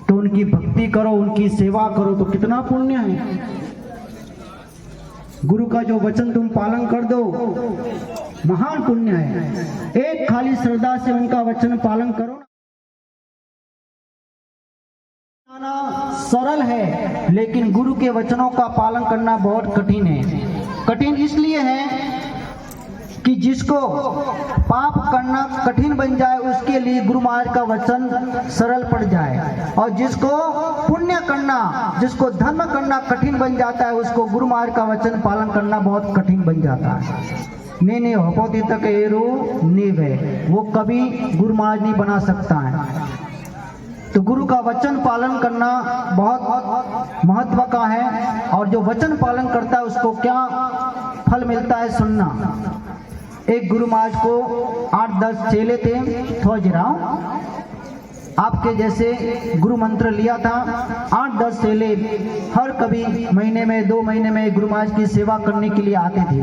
तो उनकी भक्ति करो, उनकी सेवा करो तो कितना पुण्य है। गुरु का जो वचन तुम पालन कर दो, महान पुण्य है। एक खाली श्रद्धा से उनका वचन पालन करो ना, सरल है, लेकिन गुरु के वचनों का पालन करना बहुत कठिन है। कठिन इसलिए है कि जिसको पाप करना कठिन बन जाए उसके लिए गुरु महाराज का वचन सरल पड़ जाए, और जिसको पुण्य करना, जिसको धर्म करना कठिन बन जाता है उसको गुरु महाराज का वचन पालन करना बहुत कठिन बन जाता है। ने होपोती तक एरो नीव है, वो कभी गुरु महाराज नहीं बना सकता है। तो गुरु का वचन पालन करना बहुत महत्व का है, और जो वचन पालन करता है उसको क्या फल मिलता है सुनना। एक गुरु महाराज को 8-10 चेले थे, आपके जैसे गुरु मंत्र लिया था। 8-10 चेले हर कभी महीने में 2 महीने में गुरु महाराज की सेवा करने के लिए आते थे।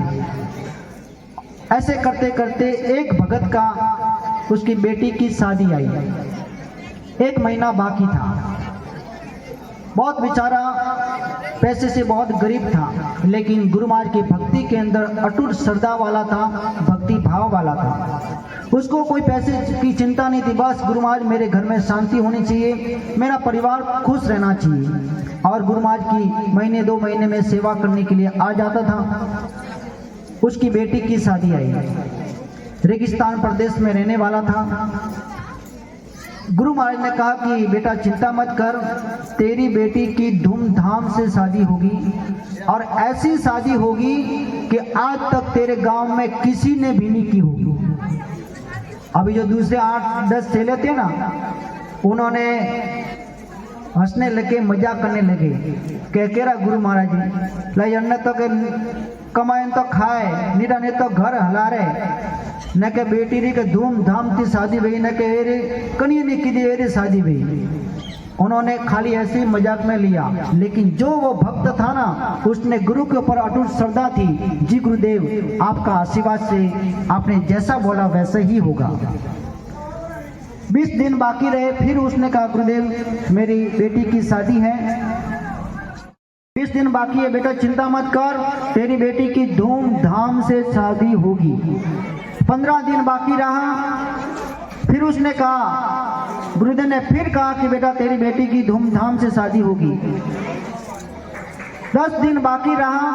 ऐसे करते करते एक भगत का, उसकी बेटी की शादी आई, 1 महीना बाकी था। बहुत बेचारा पैसे से बहुत गरीब था, लेकिन गुरु महाराज की भक्ति के अंदर अटूट श्रद्धा वाला था, भक्ति भाव वाला था। उसको कोई पैसे की चिंता नहीं थी, बस गुरु महाराज मेरे घर में शांति होनी चाहिए, मेरा परिवार खुश रहना चाहिए। और गुरु महाराज की महीने 2 महीने में सेवा करने के लिए आ जाता था। उसकी बेटी की शादी आई, रेगिस्तान प्रदेश में रहने वाला था। गुरु महाराज ने कहा कि बेटा चिंता मत कर, तेरी बेटी की धूमधाम से शादी होगी, और ऐसी शादी होगी कि आज तक तेरे गांव में किसी ने भी नहीं की होगी। अभी जो दूसरे 8-10 चेले थे ना, उन्होंने हंसने लगे, मजाक करने लगे, कह रहा गुरु महाराज जी लाई अन्न तो के कमाए तो खाए, निरा ने तो घर हला रहे, न के बेटी री के धूमधाम की शादी भई, न के एरे कनिया ने की एरे शादी भई। उन्होंने खाली ऐसे ही मजाक में लिया, लेकिन जो वो भक्त था ना, उसने गुरु के ऊपर अटूट श्रद्धा थी। जी गुरुदेव, आपका आशीर्वाद से आपने जैसा बोला वैसे ही होगा। 20 दिन बाकी रहे, फिर उसने कहा गुरुदेव मेरी बेटी की शादी है, 20 दिन बाकी है बेटा, चिंता मत कर, तेरी बेटी की धूमधाम से शादी होगी। 15 दिन बाकी रहा, फिर उसने कहा, गुरुदेव ने फिर कहा कि बेटा तेरी बेटी की धूमधाम से शादी होगी। 10 दिन बाकी रहा,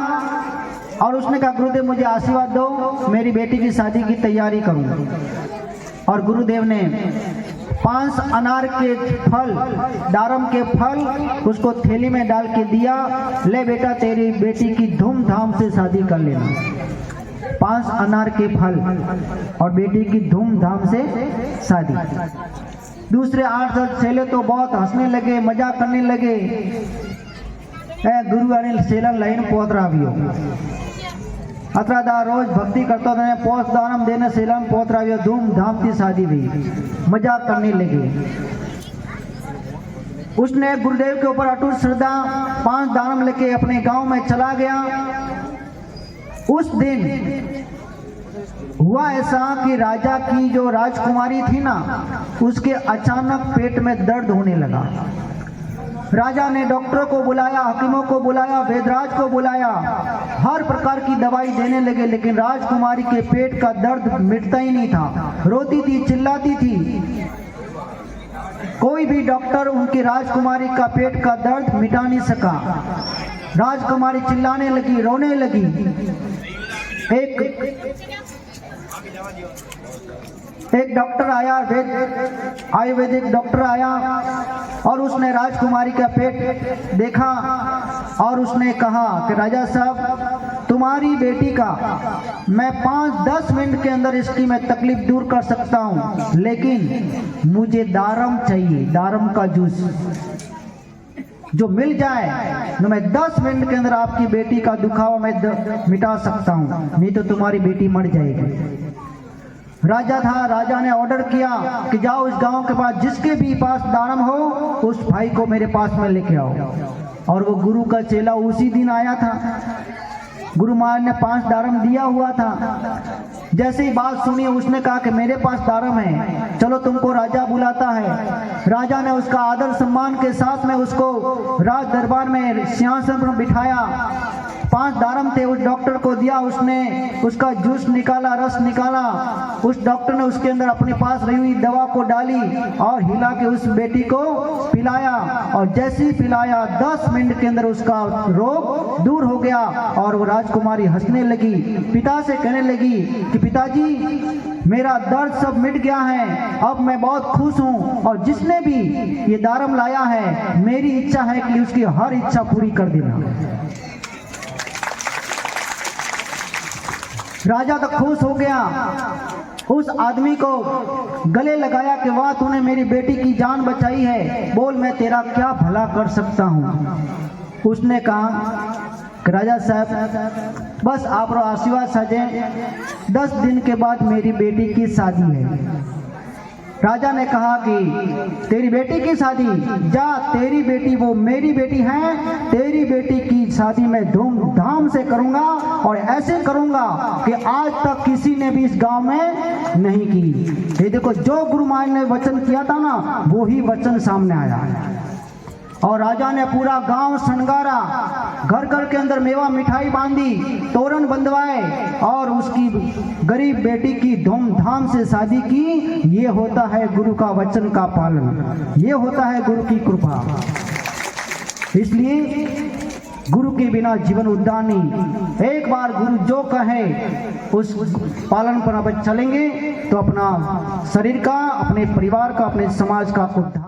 और उसने कहा गुरुदेव मुझे आशीर्वाद दो, मेरी बेटी की शादी की तैयारी करूं। और गुरुदेव ने 5 अनार के फल, दारम के फल उसको थैली में डाल के दिया, ले बेटा तेरी बेटी की धूमधाम से शादी कर लेना। 5 अनार के फल और बेटी की धूमधाम से शादी। दूसरे 8-10 चेले तो बहुत हंसने लगे, मजाक करने लगे। गुरु अनिल सेलर लाइन पोतरावियो अतरादा रोज भक्ति करता था, पोस दानम देने सेलम पोतरावियो, धूमधाम की शादी हुई, मजाक करने लगे। उसने गुरुदेव के ऊपर अटूट श्रद्धा, 5 दानम लेके अपने गांव में चला गया। उस दिन हुआ ऐसा कि राजा की जो राजकुमारी थी ना, उसके अचानक पेट में दर्द होने लगा। राजा ने डॉक्टरों को बुलाया, हकीमों को बुलाया, वैद्यराज को बुलाया, हर प्रकार की दवाई देने लगे, लेकिन राजकुमारी के पेट का दर्द मिटता ही नहीं था। रोती थी, चिल्लाती थी, कोई भी डॉक्टर उनकी राजकुमारी का पेट का दर्द मिटा नहीं सका। राजकुमारी चिल्लाने लगी, रोने लगी। एक डॉक्टर आया, आयुर्वेदिक डॉक्टर आया, और उसने राजकुमारी का पेट देखा और उसने कहा कि राजा साहब तुम्हारी बेटी का मैं 5-10 मिनट के अंदर इसकी मैं तकलीफ दूर कर सकता हूँ, लेकिन मुझे दारम चाहिए, दारम का जूस जो मिल जाए तो मैं 10 मिनट के अंदर आपकी बेटी का दुखावा मैं मिटा सकता हूँ, नहीं तो तुम्हारी बेटी मर जाएगी। राजा था, राजा ने ऑर्डर किया कि जाओ इस गांव के पास जिसके भी पास दारम हो उस भाई को मेरे पास में लेके आओ। और वो गुरु का चेला उसी दिन आया था। गुरु महाराज ने 5 दारम दिया हुआ था। जैसे ही बात सुनी उसने कहा कि मेरे पास दारम है, चलो तुमको राजा बुलाता है। राजा ने उसका आदर सम्मान के साथ में उसको राज दरबार में सिंहासन पर बिठाया। 5 दारम थे, उस डॉक्टर को दिया। उसने उसका जूस निकाला, रस निकाला। उस डॉक्टर ने उसके अंदर अपने पास रही हुई दवा को डाली और हिला के उस बेटी को पिलाया। और जैसे ही पिलाया 10 मिनट के अंदर उसका रोग दूर हो गया और वो राजकुमारी हंसने लगी। पिता से कहने लगी कि पिताजी, मेरा दर्द सब मिट गया है, अब मैं बहुत खुश हूँ। और जिसने भी ये दारम लाया है, मेरी इच्छा है कि उसकी हर इच्छा पूरी कर देना। राजा तो खुश हो गया। उस आदमी को गले लगाया कि वाह, तूने मेरी बेटी की जान बचाई है, बोल मैं तेरा क्या भला कर सकता हूँ। उसने कहा कि राजा साहब, बस आप रो आशीर्वाद साजे, 10 दिन के बाद मेरी बेटी की शादी है। राजा ने कहा कि तेरी बेटी की शादी, जा, तेरी बेटी वो मेरी बेटी है, तेरी बेटी की शादी मैं धूमधाम से करूंगा और ऐसे करूंगा कि आज तक किसी ने भी इस गांव में नहीं की। ये देखो, जो गुरु महाराज ने वचन किया था ना, वो ही वचन सामने आया। और राजा ने पूरा गांव शृंगारा, घर घर के अंदर मेवा मिठाई बांधी, तोरण बंधवाए और उसकी गरीब बेटी की धूमधाम से शादी की। ये होता है गुरु का वचन का पालन, ये होता है गुरु की कृपा। इसलिए गुरु के बिना जीवन उद्धार नहीं। एक बार गुरु जो कहे उस पालन पर अब चलेंगे तो अपना शरीर का, अपने परिवार का, अपने समाज का उद्धार